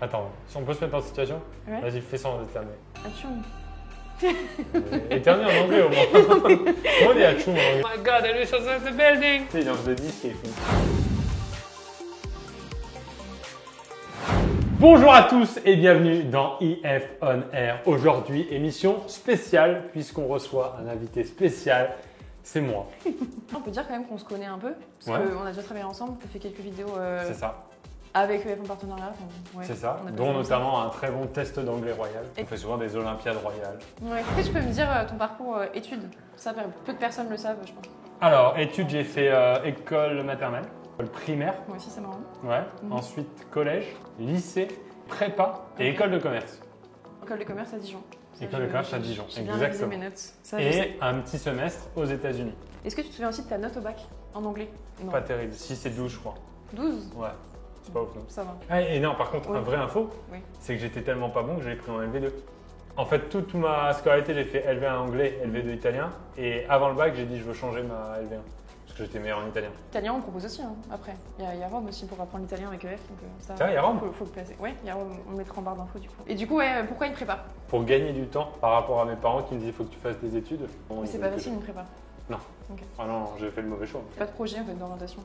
Attends, si on peut se mettre en situation, Ouais. vas-y, fais ça en éternuer. Atchoum. Éternuer en anglais au moins. Comment on dit atchoum en anglais? Oh my god, elle est sur the building! C'est dans le disque qui est fini. Bonjour à tous et bienvenue dans IF On Air. Aujourd'hui, émission spéciale puisqu'on reçoit un invité spécial, c'est moi. On peut dire quand même qu'on se connaît un peu, parce Ouais. qu'on a déjà travaillé ensemble, on a fait quelques vidéos C'est ça, avec EF en partenariat. Enfin, ouais, c'est ça. on a Dont passé notamment un très bon test d'anglais royal. Et- On fait souvent des Olympiades royales. ensemble. Ouais. Est-ce que tu peux me dire ton parcours études? Ça, peu de personnes le savent, je pense. Alors, études, j'ai fait école maternelle, école primaire. Moi aussi, c'est marrant. Ouais. Mhm. Ensuite, collège, lycée, prépa et Ok. école de commerce. École de commerce à Dijon. Ça, École de commerce à Dijon, J'ai bien révisé exactement. mes notes. Ça, je sais. Et un petit semestre aux États-Unis. Est-ce que tu te souviens aussi de ta note au bac en anglais? Non. Pas terrible. 6 et 12, je crois. 12? Ouais. C'est pas ouf, non. Ça va. Ah, et non, par contre, Oui. un vrai info, Oui. c'est que j'étais tellement pas bon que je l'ai pris en LV2. En fait, toute ma scolarité, j'ai fait LV1 anglais, LV2 italien. Et avant le bac, j'ai dit je veux changer ma LV1. Parce que j'étais meilleur en italien. Italien, on propose aussi, hein, après. Il y a Rome aussi pour apprendre l'italien avec EF. Donc, ça, Tiens, il y a Rome. faut le placer. Ouais, il y a Rome, on le mettra en barre d'infos du coup. Et du coup, ouais, pourquoi une prépa? Pour gagner du temps par rapport à mes parents qui me disaient il faut que tu fasses des études. Mais c'est pas facile une prépa. Ah non, j'ai fait le mauvais choix. Pas de projet en fait d'orientation.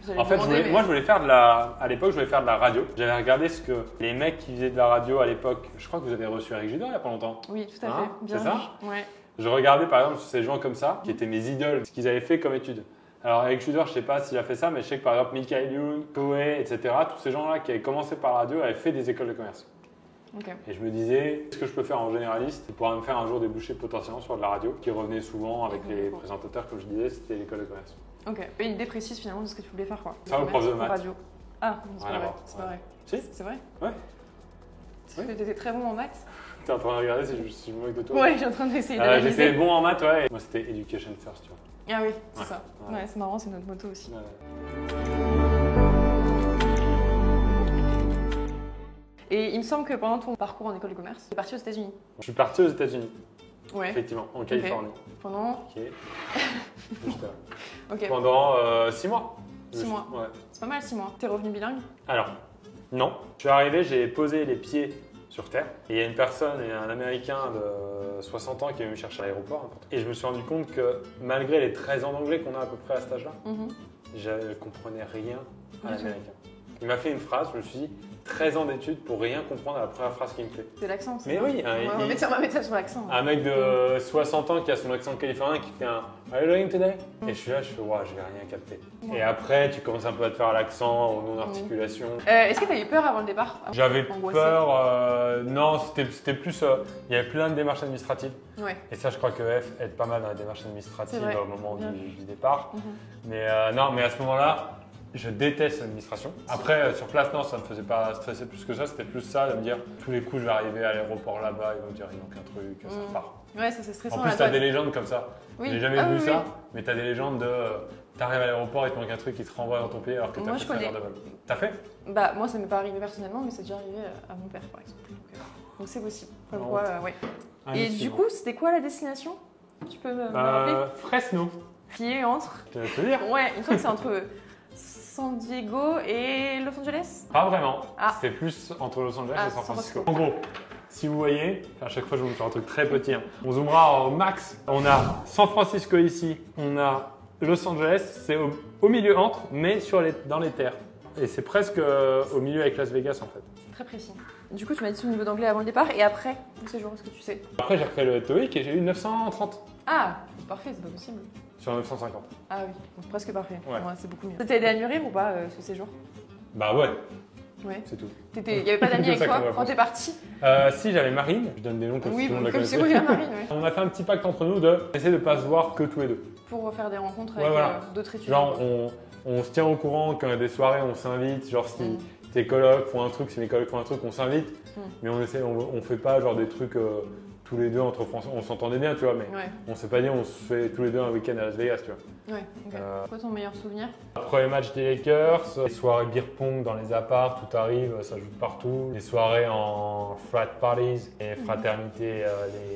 Vous allez En fait, demander, mais- moi je voulais faire de la. À l'époque, je voulais faire de la radio. J'avais regardé ce que les mecs qui faisaient de la radio à l'époque. Je crois que vous avez reçu Eric Judor il y a pas longtemps. Oui, tout à Hein, fait. Bien c'est ça vu. Ouais. Je regardais par exemple ces gens comme ça, qui étaient mes idoles, ce qu'ils avaient fait comme études. Alors Eric Judor, je sais pas s'il a fait ça, mais je sais que par exemple Michael Youn, Coé, etc., tous ces gens-là qui avaient commencé par la radio avaient fait des écoles de commerce. Ok. Et je me disais, ce que je peux faire en généraliste pour me faire un jour déboucher potentiellement sur de la radio, qui revenait souvent avec les présentateurs, comme je disais, c'était l'école de commerce. Ok. Une idée précise finalement de ce que tu voulais faire quoi. Ça, le prof de maths. Radio. Ah, non, c'est Rien pas à vrai. voir. C'est pas vrai. Si. C'est vrai? Ouais. Parce que t'étais très bon en maths? T'es en train de regarder si je me moque de toi? Ouais, j'ai en train d'essayer J'étais d'analyser. bon en maths, ouais. Moi, c'était Education First, tu vois. Ah oui, c'est Ouais. ça. Ouais. Ouais, c'est marrant, c'est notre moto aussi. Ouais. Et il me semble que pendant ton parcours en école de commerce, tu es parti aux États-Unis. Je suis parti aux États-Unis, Ouais. effectivement, en Californie. Pendant. Ok. Juste là. Ok. Pendant 6 mois. 6 mois. Ouais. C'est pas mal 6 mois. T'es revenu bilingue? Alors, non. Je suis arrivé, j'ai posé les pieds sur Terre. Et il y a une personne, un Américain de 60 ans qui est venu me chercher à l'aéroport. Et je me suis rendu compte que malgré les 13 ans d'anglais qu'on a à peu près à cet âge-là, Mhm. je ne comprenais rien à Du tout. l'américain. Il m'a fait une phrase, je me suis dit, 13 ans d'études pour rien comprendre à la première phrase qu'il me fait. C'est l'accent. c'est Mais ça. oui, hein, on va mettre ça sur l'accent. un mec de 60 ans qui a son accent californien qui fait un Are you doing today? Et je suis là, je fais ouais, je vais rien capter. Ouais. Et après, tu commences un peu à te faire l'accent, aux non-articulations. Est-ce que t'as eu peur avant le départ? J'avais Angoissé. peur, non, c'était plus. Il y avait plein de démarches administratives. Ouais. Et ça, je crois que F aide pas mal dans les démarches administratives C'est vrai. au moment Bien du départ. Mhm. Mais non, mais à ce moment-là, je déteste l'administration. Après, sur place, non, ça me faisait pas stresser plus que ça. C'était plus ça, de me dire, tous les coups, je vais arriver à l'aéroport là-bas, ils vont me dire, il manque un truc, ça Mhm. repart. Ouais, ça c'est stressant. En plus, là, t'as toi. des légendes comme ça. Oui. J'ai jamais Ah vu oui, ça, oui. mais t'as des légendes de t'arrives à l'aéroport, il te manque un truc, il te renvoie dans ton pays alors que Moi, t'as je fait 13 heures connais. de vol. T'as fait? Bah, moi, ça m'est pas arrivé personnellement, mais c'est déjà arrivé à mon père, par exemple. Donc c'est possible. Comme Non. quoi, ouais. Et du coup, c'était quoi la destination? Tu peux me rappeler? Fresno. Qui est entre. Tu vas te dire? Ouais, il me semble que c'est entre San Diego et Los Angeles. Pas vraiment. Ah. C'est plus entre Los Angeles Ah, et San San Francisco. Francisco. En gros, si vous voyez, à chaque fois je vais vous faire un truc très petit. Hein. On zoomera au max. On a San Francisco ici, on a Los Angeles, c'est au milieu entre, mais dans les terres. Et c'est presque au milieu avec Las Vegas en fait. Très précis. Du coup, tu m'as dit ton niveau d'anglais avant le départ et après ton séjour, est-ce que tu sais? Après j'ai refait le TOEIC et j'ai eu 930 Ah, c'est parfait, c'est pas possible. sur 950. Ah oui, donc presque parfait. Ouais. C'est beaucoup mieux. Ça t'a aidé à mûrir ou pas ce séjour? Bah ouais, Ouais. c'est tout. Il y avait pas d'amis C'est avec ça toi qu'on va quand penser. t'es parti? Si j'avais Marine, je donne des noms comme Oui, si tout le monde la comme connaissait. c'est oui, la Marine, ouais. On a fait un petit pacte entre nous d'essayer de pas se voir que tous les deux. Pour faire des rencontres Ouais, avec voilà. d'autres étudiants. Genre, on se tient au courant quand il y a des soirées, on s'invite. Genre, si Mm. tes colocs font un truc, si mes colocs font un truc, on s'invite. Mm. Mais on fait pas genre des trucs tous les deux entre Français. On s'entendait bien, tu vois, mais Ouais, on s'est pas dit on se fait tous les deux un week-end à Las Vegas, tu vois. ouais, ok. Quoi ton meilleur souvenir? Premier match des Lakers, les soirées beer pong dans les apparts, tout arrive, ça joue de partout. Les soirées en frat parties et fraternité.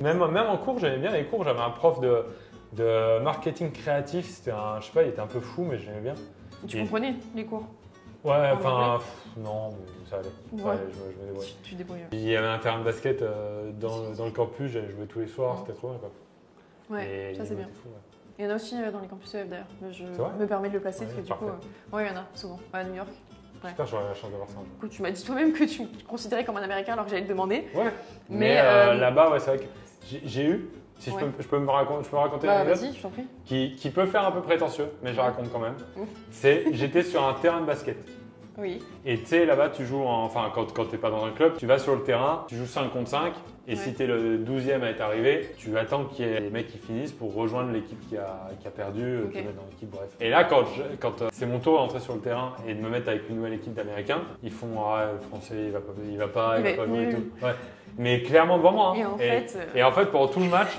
Même en cours, j'aimais bien les cours. J'avais un prof de marketing créatif. C'était je sais pas, il était un peu fou, mais j'aimais bien. Tu Et- comprenais les cours? Ouais, En enfin, non, mais ça allait. Ça Ouais. allait, je me débrouillais. Tu te débrouilles. Il y avait un terrain de basket dans le campus, j'allais jouer tous les soirs, Ouais. c'était trop bien quoi. Ouais, Et ça c'est bien. fou, ouais. Il y en a aussi dans les campus EF d'ailleurs. Je vrai me permets de le placer Ouais, parce que du parfait. coup, ouais, il y en a souvent. À New York. Putain, j'aurais la chance d'avoir ça. Du coup, tu m'as dit toi-même que tu me considérais comme un Américain alors que j'allais te demander. Ouais, Mais, là-bas, ouais, c'est vrai que j'ai eu, si Ouais. je peux me raconter une Bah anecdote vas-y, je t'en prie. qui peut faire un peu prétentieux, mais je la raconte quand même. Mmh. J'étais sur un terrain de basket. Oui. Et tu sais, là-bas, tu joues, enfin, quand t'es pas dans un club, tu vas sur le terrain, tu joues 5 contre 5, et Ouais. si t'es le 12e à être arrivé, tu attends qu'il y ait les mecs qui finissent pour rejoindre l'équipe qui a perdu, Ok. te mettre dans l'équipe, bref. Et là, quand c'est mon tour d'entrer sur le terrain et de me mettre avec une nouvelle équipe d'Américains, ils font ah, le français, il va pas jouer et nul. tout. Ouais. Mais clairement devant moi. Hein. Et en fait, pendant tout le match,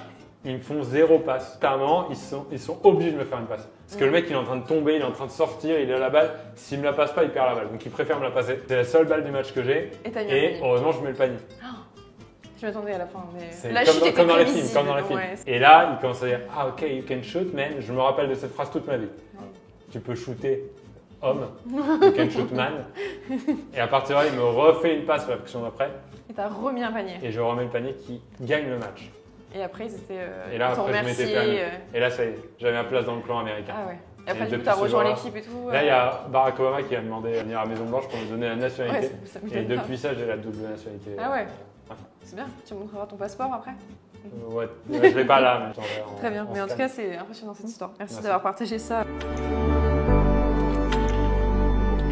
ils me font 0 passe. À un moment, ils sont obligés de me faire une passe. Parce que le mec, il est en train de tomber, il est en train de sortir, il a la balle. S'il me la passe pas, il perd la balle. Donc il préfère me la passer. C'est la seule balle du match que j'ai. Et t'as mis un Et panier. heureusement, je mets le panier. Je m'attendais à la fin, mais C'est la chute était comme dans les films. prévisible, Comme dans les films. ouais. Et là, il commence à dire ah ok, you can shoot, man. Je me rappelle de cette phrase toute ma vie. Tu peux shooter homme, you can shoot man. Et à partir de là, il me refait une passe sur la l'action d'après. Et t'as remis un panier. Et je remets le panier qui gagne le match. Et après, ils étaient. Et là, ils t'ont après, je m'étais remercié, fait ami. Et là, ça y est, j'avais ma place dans le clan américain. Ah ouais. Et après, Et du coup, depuis t'as ce rejoint jour-là- l'équipe et tout. Là, il y a Barack Obama qui a demandé à venir à la Maison Blanche pour me donner la nationalité. Ouais, ça Et m'étonne pas. depuis ça, j'ai la double nationalité. Ah ouais. C'est bien. Tu me montreras ton passeport après. Ouais, je l'ai pas là, mais j'en ai en- Très bien. Mais en tout scan. cas, c'est impressionnant cette histoire. Merci Merci. d'avoir partagé ça.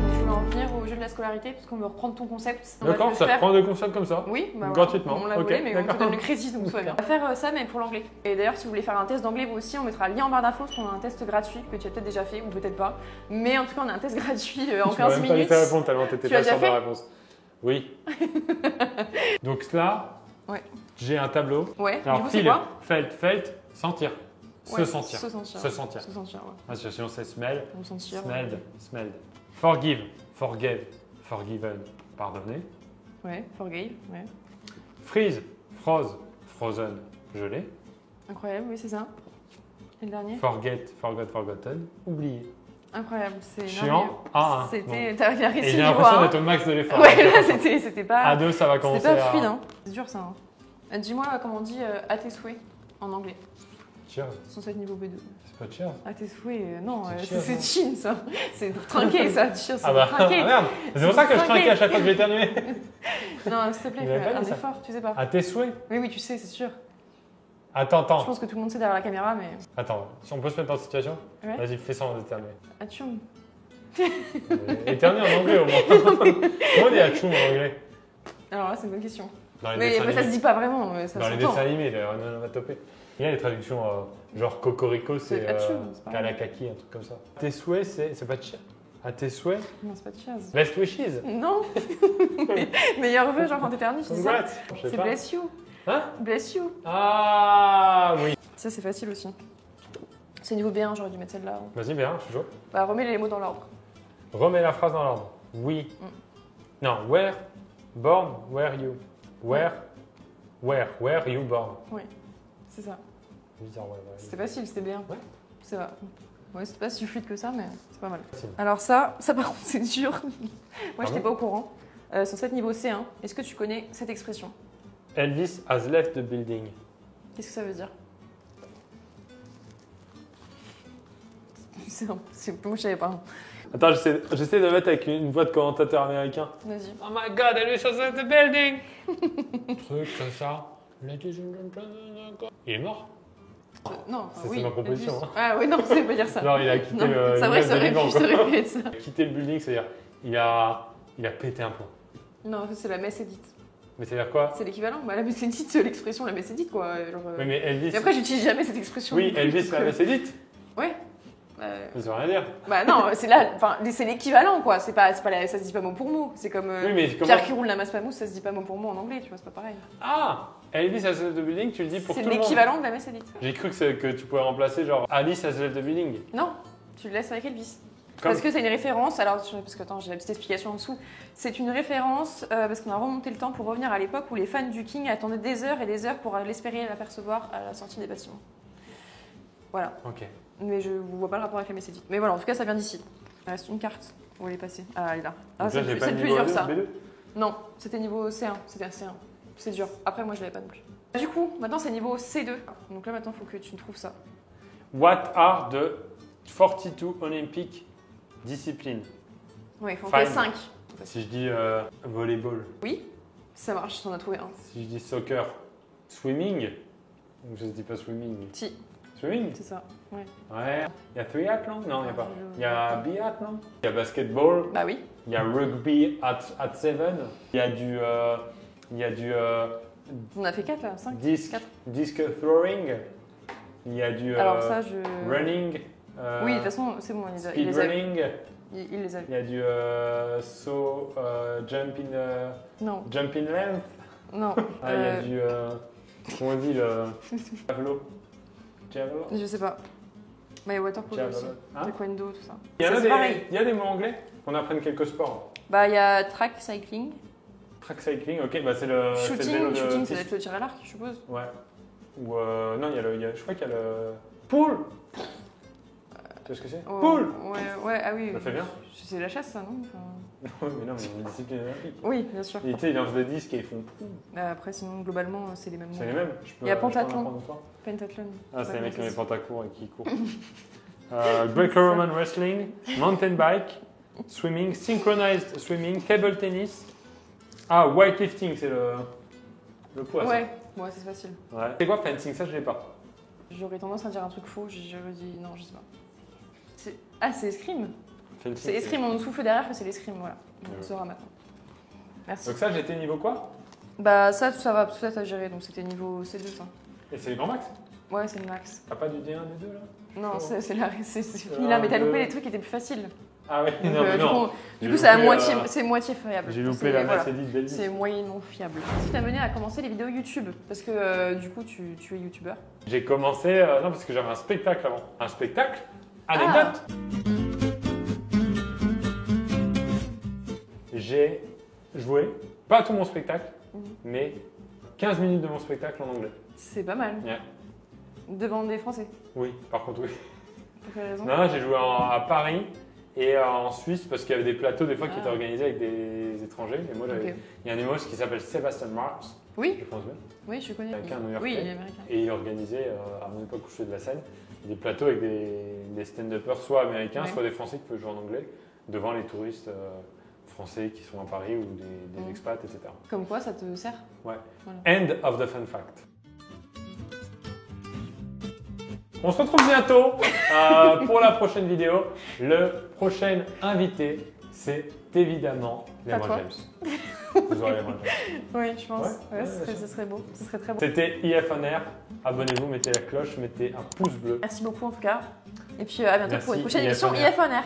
Je voulais en venir au jeu de la scolarité, parce qu'on veut reprendre ton concept. On va te D'accord, le ça te faire. prend des concepts comme ça. Oui, bah Gratuitement. Voilà. On l'a Ok, volé, mais on te d'accord. donne le crédit, donc tout va bien. On va faire ça, mais pour l'anglais. Et d'ailleurs, si vous voulez faire un test d'anglais, vous aussi, on mettra le lien en barre d'infos, parce qu'on a un test gratuit que tu as peut-être déjà fait, ou peut-être pas. Mais en tout cas, on a un test gratuit en Tu m'as 15 même pas minutes. laissé répondre tellement t'étais Tu l'as pas sûr de déjà la fait réponse. Oui. Donc là, Ouais. j'ai un tableau. Ouais, du Alors, coup, c'est feel, quoi felt, sentir. Ouais, Se sentir. Se sentir. Se sentir. Se sentir, ouais. Ah, sinon, c'est smell. Pour me sentir. Smelled. Smelled. Forgive. Forgave. Forgiven. Pardonner. Ouais, forgave, ouais. Freeze. Froze. Frozen. Gelé. Incroyable, oui, c'est ça. Et le dernier Forget. Forgot. Forgotten. Oublier. Incroyable, c'est Chiant. merveilleux. Ah, C'était. T'as réussi Et j'ai niveau l'impression 1. d'être au max de l'effort. Ouais, là, c'était pas. A2, ça va C'était commencer pas à... fluide, hein. C'est dur ça. Hein. Dis-moi comment on dit à tes souhaits en anglais. Cheers. Son 7 niveau B2. C'est pas cheers. À tes souhaits, non, C'est cheers, c'est non chin ça. C'est pour trinquer ça. Cheers, c'est Ah bah, pour trinquer. merde. C'est pour ça que je Trinquer. trinquais à chaque fois que je vais éternuer. Non, s'il te plaît, Il avait fais pas un dit ça. effort, tu sais pas. À tes souhaits. Oui, oui, tu sais, c'est sûr. Attends, Je attends. pense que tout le monde sait derrière la caméra, mais. Attends, si on peut se mettre dans cette situation, Ouais. vas-y, fais sans éternuer. Atchoum. Éternuer en anglais au moins. Comment on dit atchoum en anglais? Alors là, c'est une bonne question. Dans les Mais dessins ça se animés. dit pas vraiment, mais ça Dans les s'entend. dessins animés, là, on va toper. Il y a les traductions genre Cocorico, c'est C'est atchoum, c'est pas grave. Kalakaki, un truc comme ça. À tes souhaits, c'est pas cheers. À tes souhaits, Non, c'est pas de cheers. best wishes. Non. Meilleur vœu, genre quand t'éternues, c'est ça. Congrats. Je sais C'est pas. bless you. Hein? Bless you. Ah oui. Ça, c'est facile aussi. C'est niveau B1, j'aurais dû mettre celle-là. Vas-y, bien, je suis chaud. Bah, remets les mots dans l'ordre. Remets la phrase dans l'ordre. Oui. Non, where, born, where you. Where you born. C'est ça. Bizarre, ouais, ouais. C'était facile, c'était bien. Ouais. C'est vrai. Ouais, c'est pas si fluide que ça, mais c'est pas mal. Facile. Alors ça par contre, c'est dur. Moi, Ah j'étais bon pas au courant. Sur cette niveau C1, est-ce que tu connais cette expression? Elvis has left the building. Qu'est-ce que ça veut dire? Moi, je savais pas. Attends, j'essaie de mettre avec une voix de commentateur américain. Vas-y. Oh my god, Elvis has left the building. Truc comme ça. Il est mort? Non, enfin, C'est oui. ma proposition, Elvis. hein. Ah oui, non, ça veut pas dire ça. Genre, il a quitté Non, le. c'est vrai, l'immeuble ça de aurait vivant, pu, quoi. ça aurait pu être ça. Il a quitté le building, c'est-à-dire il a pété un plomb. Non, ça, c'est la messe édite. Mais c'est-à-dire quoi? C'est l'équivalent. Bah, la messe édite, l'expression la messe édite, quoi. Genre, Oui, mais Elvis. Et après, j'utilise jamais cette expression. Oui, Elvis la messe édite. Ouais. Ça veut rien dire. Bah non, c'est là, enfin, c'est l'équivalent, quoi. C'est pas ça se dit pas mot pour mot. C'est comme Oui, mais comment. Pierre qui roule la masse pas mousse, ça se dit pas mot pour mot en anglais, tu vois, c'est pas pareil. Ah! Elvis has left the building, tu le dis pour tout C'est le monde. l'équivalent de la messe édite. J'ai cru que tu pouvais remplacer genre Alice has left the building. Non, tu le laisses avec Elvis. Comme- Parce que c'est une référence, alors parce que attends, j'ai la petite explication en dessous. C'est une référence parce qu'on a remonté le temps pour revenir à l'époque où les fans du King attendaient des heures et des heures pour l'espérer et l'apercevoir à la sortie des bâtiments. Voilà. Ok. Mais je ne vois pas le rapport avec la messe édite. Mais voilà, en tout cas, ça vient d'ici. Il reste une carte. Où elle est passée? Ah, elle est là. Ah, Donc là, j'ai pas c'est le le plus niveau dur, ça. B2. Non, c'était niveau C1. C'était un C1. C'est dur. Après, moi, je l'avais pas non plus. Du coup, maintenant, c'est niveau C2. Donc là, maintenant, il faut que tu me trouves ça. What are the 42 Olympic disciplines? Ouais, il faut en Fine. trouver 5. Si je dis volleyball, Oui, ça marche, t'en as trouvé un. si je dis soccer, swimming, ou je dis pas swimming, Si, swimming, c'est ça. Ouais. ouais. Il y a triathlon? Non, il n'y a pas. Je- Il y a biathlon, il y a basketball, Bah oui. il y a rugby at 7, il y a du On a fait 4 là, 5. disc throwing, il y a du Alors ça, je... running, Oui, de toute façon, c'est bon, il speed les a. running, Il les a. il y a du Non, jump in length. non. Ah, il y a du. Comment on dit le. Javelot. Javelot. Je sais pas. Bah, il y a water polo aussi. Javelot. Hein? Taekwondo, tout ça. Il y en Ça, a c'est pareil. il y a des mots anglais qu'on apprenne quelques sports. Bah, il y a track cycling. Track cycling, ok, bah c'est le. c'est le vélo Shooting, de shooting, ça piste. doit être le tir à l'arc, je suppose. Ouais. Ou non, je crois qu'il y a le. Pool. Tu vois ce que c'est? Oh, Pool. Ouais, ah oui. Ça fait bien. C'est la chasse, ça, non? Enfin, Mais non, mais c'est une discipline olympique. Oui, bien sûr. Et tu sais, ils lancent des disques et ils font. Bah, après, sinon, globalement, c'est les mêmes C'est noms. les mêmes. Je peux, Il y a je peux en pentathlon. apprendre toi. Pentathlon. Ah, c'est les mecs qui ont les les pantacourts et qui courent. Greco-Roman wrestling, mountain bike, swimming, synchronized swimming, table tennis. Ah, weightlifting, c'est le poids. ça. Ouais, c'est facile. Ouais. C'est quoi fencing? Ça, je l'ai pas. J'aurais tendance à dire un truc faux, j'aurais dit non, je sais pas. Ah, c'est escrime. Fencing, C'est escrime, on nous souffle derrière que c'est l'escrime, voilà. On Ouais. le saura maintenant. Merci. Donc ça, j'étais niveau quoi? Bah ça va, tout ça t'as géré, donc c'était niveau C2 ça. Et c'est les grands max? Ouais, c'est le max. T'as pas du D1, D2 là? Non, Oh. c'est fini là, mais t'as loupé les trucs qui étaient plus faciles. Ah ouais, Donc, non, mais non. Du J'ai coup, c'est à loupé, moitié, c'est moitié fiable. J'ai loupé C'est- la voilà. Mercedes d'Elvis. C'est moyennement fiable. Qu'est-ce qui t'a mené à commencer les vidéos YouTube? Parce que du coup, tu es youtubeur. J'ai commencé, non, parce que j'avais un spectacle avant. Un spectacle? Anecdote! J'ai joué, pas tout mon spectacle, mais 15 minutes de mon spectacle en anglais. C'est pas mal. Yeah. Devant des Français. Oui, par contre, oui. Pour quelle raison? Non, j'ai joué à Paris et en Suisse parce qu'il y avait des plateaux des fois qui étaient organisés avec des étrangers. Et moi, Ok. il y a un humoriste qui s'appelle Sébastien Marx, Oui, je pense bien. oui, je connais. Américain, new-yorkais. Oui, il est américain. Et il organisait, à mon époque où je faisais de la scène, des plateaux avec des stand-uppers soit américains, Ouais. soit des Français qui peuvent jouer en anglais, devant les touristes français qui sont à Paris ou des Mhm. expats, etc. Comme quoi, ça te sert? Ouais. Voilà. End of the fun fact. On se retrouve bientôt pour la prochaine vidéo. Le prochain invité, c'est évidemment Pas LeBron toi. James. Vous aurez LeBron James. Oui, je pense. Ouais, Ce serait beau. Ce serait très beau. C'était IF on Air. Abonnez-vous, mettez la cloche, mettez un pouce bleu. Merci beaucoup en tout cas. Et puis à bientôt pour une Merci, prochaine IF émission on Air. IF on Air.